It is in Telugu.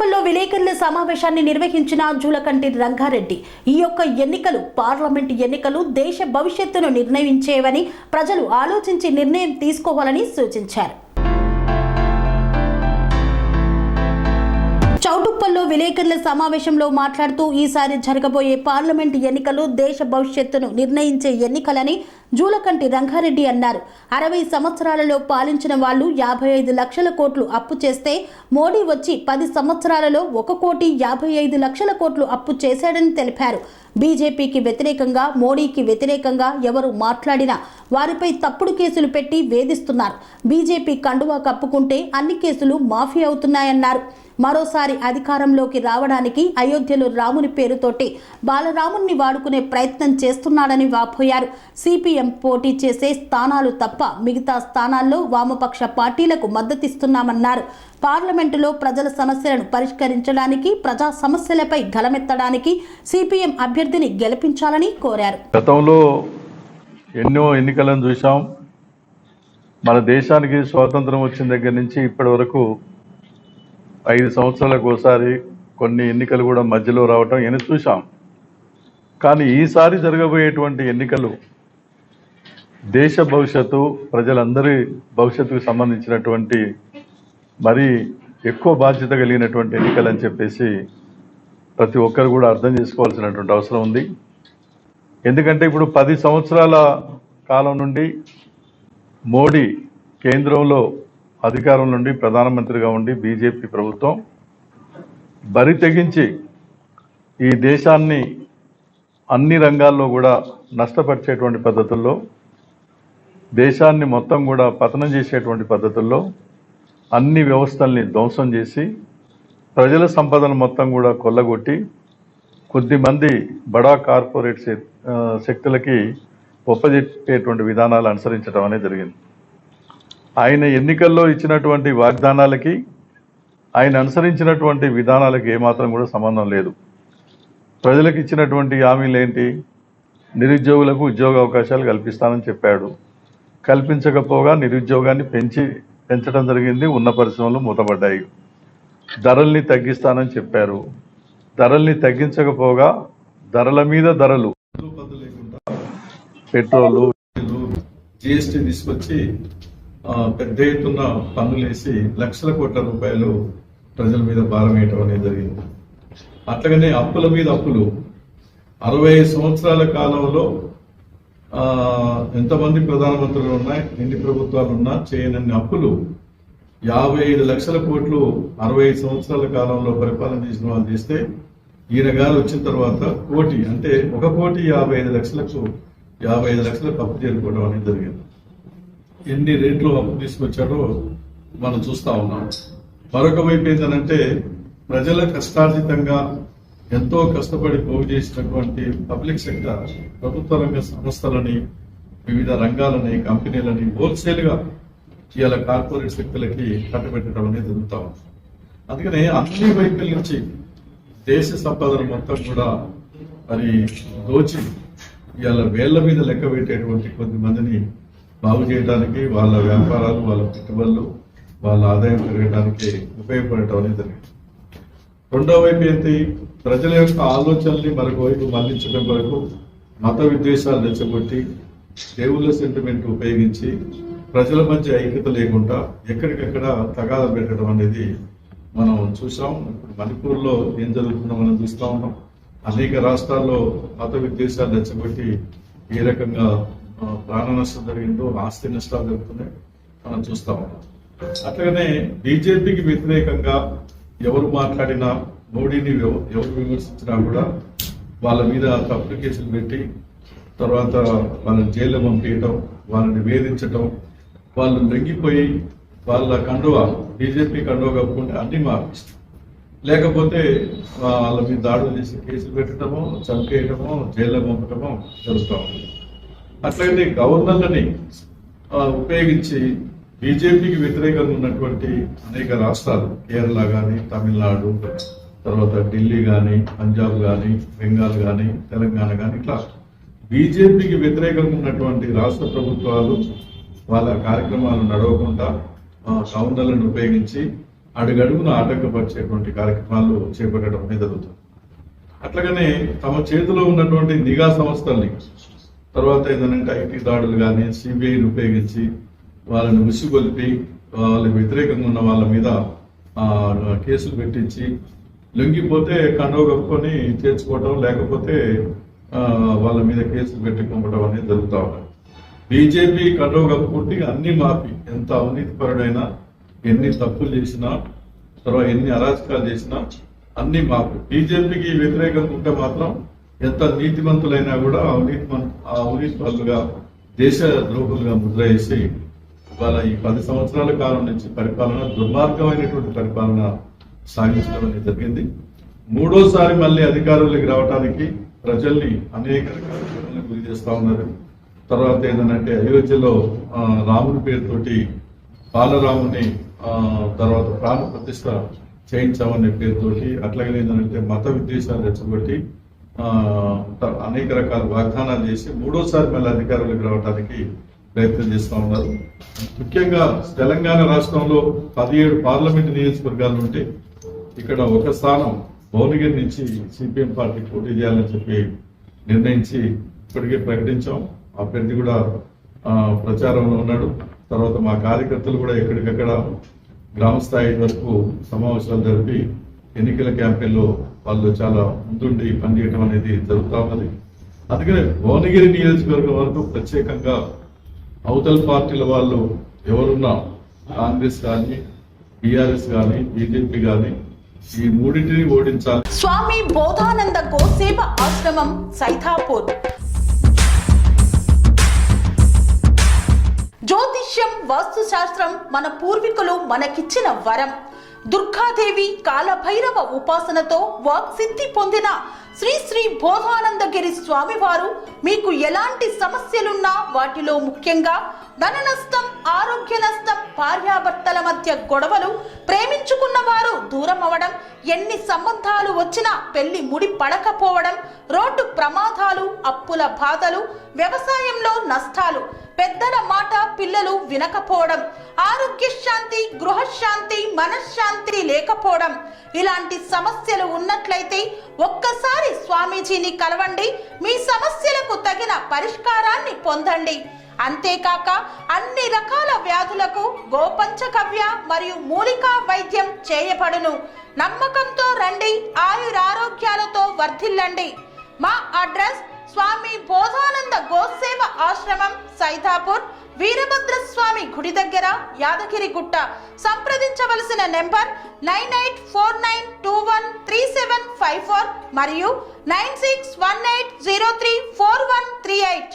చౌటుప్పల్లో విలేకరుల సమావేశాన్ని నిర్వహించిన జూలకంటి రంగారెడ్డి ఈ యొక్క ఎన్నికలు పార్లమెంట్ ఎన్నికలు దేశ భవిష్యత్తును నిర్ణయించేవని ప్రజలు ఆలోచించి నిర్ణయం తీసుకోవాలని సూచించారు. చౌటుప్పల్లో విలేకరుల సమావేశంలో మాట్లాడుతూ ఈసారి జరగబోయే పార్లమెంట్ ఎన్నికలు దేశ భవిష్యత్తును నిర్ణయించే ఎన్నికలని జూలకంటి రంగారెడ్డి అన్నారు. 60 సంవత్సరాలలో పాలించిన వాళ్ళు 55 లక్షల కోట్లు అప్పు చేస్తే మోడీ వచ్చి 10 సంవత్సరాలలో 1,55,00,00,000 కోట్లు అప్పు చేశాడని తెలిపారు. బీజేపీకి వ్యతిరేకంగా మోడీకి వ్యతిరేకంగా ఎవరు మాట్లాడినా వారిపై తప్పుడు కేసులు పెట్టి వేధిస్తున్నారు. బీజేపీ కండువా కప్పుకుంటే అన్ని కేసులు మాఫీ అవుతున్నాయన్నారు. మరోసారి అధికారంలోకి రావడానికి అయోధ్యలో రాముని పేరుతోటి బాలరాముని వాడుకునే ప్రయత్నం చేస్తున్నాడని వాపోయారు. సిపిఎం పోటీ చేసే స్థానాలు తప్ప మిగతా స్థానాల్లో వామపక్ష పార్టీలకు మద్దతిస్తున్నామన్నారు. పార్లమెంటులో ప్రజల సమస్యలను పరిష్కరించడానికి ప్రజా సమస్యలపై గలమెత్తడానికి సిపిఎం అభ్యర్థిని గెలిపించాలని కోరారు. గతంలో ఎన్నో ఎన్నికలను చూశాం. మన దేశానికి స్వాతంత్రం వచ్చిన దగ్గర నుంచి ఇప్పటి వరకు 5 సంవత్సరాలకు ఒకసారి కొన్ని ఎన్నికలు కూడా మధ్యలో రావటం అని చూసాం. కానీ ఈసారి జరగబోయేటువంటి ఎన్నికలు దేశ భవిష్యత్తు ప్రజలందరి భవిష్యత్తుకు సంబంధించినటువంటి మరీ ఎక్కువ బాధ్యత కలిగినటువంటి ఎన్నికలు అని చెప్పేసి ప్రతి ఒక్కరు కూడా అర్థం చేసుకోవాల్సినటువంటి అవసరం ఉంది. ఎందుకంటే ఇప్పుడు 10 సంవత్సరాల కాలం నుండి మోడీ కేంద్రంలో అధికారం నుండి ప్రధానమంత్రిగా ఉండి బీజేపీ ప్రభుత్వం బరి తెగించి ఈ దేశాన్ని అన్ని రంగాల్లో కూడా నష్టపరిచేటువంటి పద్ధతుల్లో, దేశాన్ని మొత్తం కూడా పతనం చేసేటువంటి పద్ధతుల్లో అన్ని వ్యవస్థల్ని ధ్వంసం చేసి ప్రజల సంపదను మొత్తం కూడా కొల్లగొట్టి కొద్దిమంది బడా కార్పొరేట్ శక్తులకి ఒప్పజెప్పేటువంటి విధానాలు అనుసరించడం అనేది జరిగింది. ఆయన ఎన్నికల్లో ఇచ్చినటువంటి వాగ్దానాలకి ఆయన అనుసరించినటువంటి విధానాలకి ఏమాత్రం కూడా సంబంధం లేదు. ప్రజలకు ఇచ్చినటువంటి హామీలు ఏంటి? నిరుద్యోగులకు ఉద్యోగ అవకాశాలు కల్పిస్తానని చెప్పాడు. కల్పించకపోగా నిరుద్యోగాన్ని పెంచడం జరిగింది. ఉన్న పరిశ్రమలు మూతపడ్డాయి. ధరల్ని తగ్గిస్తానని చెప్పారు. ధరల్ని తగ్గించకపోగా ధరల మీద ధరలు లేకుండా పెట్రోలు జిఎస్టీ తీసుకొచ్చి పెద్ద ఎత్తున పన్నులేసి లక్షల కోట్ల రూపాయలు ప్రజల మీద భారం వేయటం అనేది జరిగింది. అట్లాగనే అప్పుల మీద అప్పులు 60 సంవత్సరాల కాలంలో ఎంతమంది ప్రధానమంత్రులు ఉన్నాయి, ఎన్ని ప్రభుత్వాలు ఉన్నా చేయనన్ని అప్పులు 55 లక్షల కోట్లు 60 సంవత్సరాల కాలంలో పరిపాలన చేసిన వాళ్ళు చేస్తే ఈయన గారు వచ్చిన తర్వాత కోటి అంటే 1,55,00,000 అప్పు చేరుకోవడం అనేది జరిగింది. ఎన్ని రేట్లు అప్పు తీసుకొచ్చాడో మనం చూస్తా ఉన్నాం. మరొక వైపు ఏంటంటే ప్రజల కష్టార్జితంగా ఎంతో కష్టపడి పోగు చేసినటువంటి పబ్లిక్ సెక్టర్ ప్రభుత్వ రంగ సంస్థలని, వివిధ రంగాలని, కంపెనీలని హోల్సేల్గా ఇవాళ కార్పొరేట్ శక్తులకి కట్టబెట్టడం అనేది జరుగుతూ ఉంది. అందుకనే అన్ని వైపుల నుంచి దేశ సంపదను మొత్తం కూడా మరి దోచి ఇవాళ వేళ్ల మీద లెక్క పెట్టేటువంటి కొద్దిమందిని బాగు చేయడానికి, వాళ్ళ వ్యాపారాలు, వాళ్ళ పెట్టుబడులు, వాళ్ళ ఆదాయం పెరగడానికి ఉపయోగపడటం అనేది జరిగింది. రెండో వైపు ఏంటి? ప్రజల యొక్క ఆలోచనల్ని మరొక వైపు మళ్లించడం వరకు మత విద్వేషాలు రెచ్చగొట్టి దేవుళ్ళ సెంటిమెంట్ ఉపయోగించి ప్రజల మధ్య ఐక్యత లేకుండా ఎక్కడికక్కడ తగాదాలు పెట్టడం అనేది మనం చూసాం. ఇప్పుడు మణిపూర్లో ఏం జరుగుతుందో మనం చూస్తూ ఉన్నాం. అనేక రాష్ట్రాల్లో మత విద్వేషాలు రెచ్చగొట్టి ఏ రకంగా ప్రాణ నష్టం జరిగిందో, ఆస్తి నష్టాలు జరుగుతున్నాయి మనం చూస్తా ఉన్నాం. అట్లాగనే బీజేపీకి వ్యతిరేకంగా ఎవరు మాట్లాడినా, మోడీని ఎవరు విమర్శించినా కూడా వాళ్ళ మీద తప్పుడు కేసులు పెట్టి తర్వాత వాళ్ళని జైల్లో పంపించడం, వాళ్ళని వేధించడం, వాళ్ళు లొంగిపోయి వాళ్ళ కండువా బీజేపీ కండువా కప్పుకుంటే అన్ని మార్పిస్తారు. లేకపోతే వాళ్ళ మీద దాడులు చేసి కేసులు పెట్టడమో, చంపేయడమో, జైల్లో పంపడమో జరుగుతూ ఉంటుంది. అట్లాగే గవర్నర్లని ఉపయోగించి బీజేపీకి వ్యతిరేకంగా ఉన్నటువంటి అనేక రాష్ట్రాలు, కేరళ కానీ, తమిళనాడు, తర్వాత ఢిల్లీ కానీ, పంజాబ్ కానీ, బెంగాల్ కానీ, తెలంగాణ కానీ, ఇట్లా బీజేపీకి వ్యతిరేకంగా ఉన్నటువంటి రాష్ట్ర ప్రభుత్వాలు వాళ్ళ కార్యక్రమాలు నడవకుండా గవర్నర్లను ఉపయోగించి అడుగడుగున ఆటంకపరిచేటువంటి కార్యక్రమాలు చేపట్టడం అనేది జరుగుతుంది. అట్లాగనే తమ చేతిలో ఉన్నటువంటి నిఘా సంస్థల్ని తర్వాత ఏంటంటే ఐటీ దాడులు కానీ సిబిఐని ఉపయోగించి వాళ్ళని ఉసిగొల్పి వాళ్ళకి వ్యతిరేకంగా ఉన్న వాళ్ళ మీద కేసులు పెట్టించి లొంగిపోతే కండవ కప్పుకొని చేర్చుకోవటం, లేకపోతే వాళ్ళ మీద కేసులు పెట్టుకోవడం అనేది జరుగుతూ ఉన్నాయి. బీజేపీ కండవ కప్పుకుంటే అన్ని మాపి ఎంత అవినీతిపరుడైనా, ఎన్ని తప్పులు చేసినా, తర్వాత ఎన్ని అరాచకాలు చేసినా అన్ని మాపి. బీజేపీకి వ్యతిరేకంగా ఉంటే మాత్రం ఎంత నీతిమంతులైనా కూడా అవినీతి పరులుగా, దేశ ద్రోహులుగా ముద్ర వేసి వాళ్ళ ఈ 10 సంవత్సరాల కాలం నుంచి పరిపాలన దుర్మార్గమైనటువంటి పరిపాలన సాగించడం అనేది జరిగింది. మూడోసారి మళ్ళీ అధికారులకు రావడానికి ప్రజల్ని అనేక రకాల గురి చేస్తా ఉన్నారు. తర్వాత ఏంటంటే అయోధ్యలో రాముని పేరుతోటి బాలరాముని తర్వాత ప్రాణ ప్రతిష్ఠ చేయించామనే పేరుతోటి, అట్లాగే ఏంటంటే మత విద్వేషాలు రెచ్చగొట్టి అనేక రకాల వాగ్దానాలు చేసి మూడోసారి మళ్ళీ అధికారులకు రావడానికి ప్రయత్నం చేస్తూ ఉన్నారు. ముఖ్యంగా తెలంగాణ రాష్ట్రంలో 17 పార్లమెంటు నియోజకవర్గాలు ఉంటే ఇక్కడ ఒక స్థానం భువనగిరి నుంచి సిపిఎం పార్టీ పోటీ చేయాలని చెప్పి నిర్ణయించి ఇప్పటికే ప్రకటించాం. అభ్యర్థి కూడా ప్రచారంలో ఉన్నాడు. తర్వాత మా కార్యకర్తలు కూడా ఎక్కడికక్కడ గ్రామ స్థాయి వరకు సమావేశాలు జరిపి ఎన్నికల క్యాంపెయిన్లో వాళ్ళు చాలా ముందుండి పనిచేయడం అనేది జరుగుతూ ఉన్నది. అందుకనే భువనగిరి నియోజకవర్గం వరకు ప్రత్యేకంగా అవతల పార్టీల వాళ్ళు ఎవరున్నా కాంగ్రెస్ కానీ, టిఆర్ఎస్ కానీ, బీజేపీ కానీ ఈ మూడింటిని ఓడించాలి. స్వామి బోధానంద గోసేవ ఆశ్రమం సైథాపూర్. జ్యోతిష్యం, వాస్తు శాస్త్రం మన పూర్వీకులు మనకిచ్చిన వరం. దుర్గాదేవి, కాలభైరవ ఉపాసనతో వాక్సిద్ధి పొందిన శ్రీ శ్రీ బోధానందగిరి స్వామివారు మీకు ఎలాంటి సమస్యలున్నా, వాటిలో ముఖ్యంగా ధన నష్టం, ఆరోగ్య నష్టం, భార్యాభర్తల మధ్య గొడవలు, ప్రేమించుకున్న వారు దూరం అవడం, ఎన్ని సంబంధాలు వచ్చినా పెళ్లి ముడి పడకపోవడం, రోడ్డు ప్రమాదాలు, అప్పుల బాధలు, వ్యవసాయంలో నష్టాలు, పెద్దల మాట పిల్లలు వినకపోవడం, ఆరోగ్య శాంతి, గృహశాంతి, మనశ్శాంతి లేకపోవడం, ఇలాంటి సమస్యలు ఉన్నట్లయితే ఒక్కసారి స్వామీజీని కలవండి. మీ సమస్యలకు తగిన పరిష్కారాన్ని పొందండి. అంతేకాక అన్ని రకాల వ్యాధులకు గోపంచకవ్య మరియు మూలికా వైద్యం చేయబడును. నమ్మకంతో రండి, ఆయురారోగ్యాలతో వర్ధిల్లండి. మా అడ్రస్ స్వామి బోధానంద గోసేవ ఆశ్రమం, సైథాపూర్, వీరభద్రస్వామి గుడి దగ్గర, యాదగిరిగుట్ట. సంప్రదించవలసిన నెంబర్ 9849213754 మరియు 9618034138.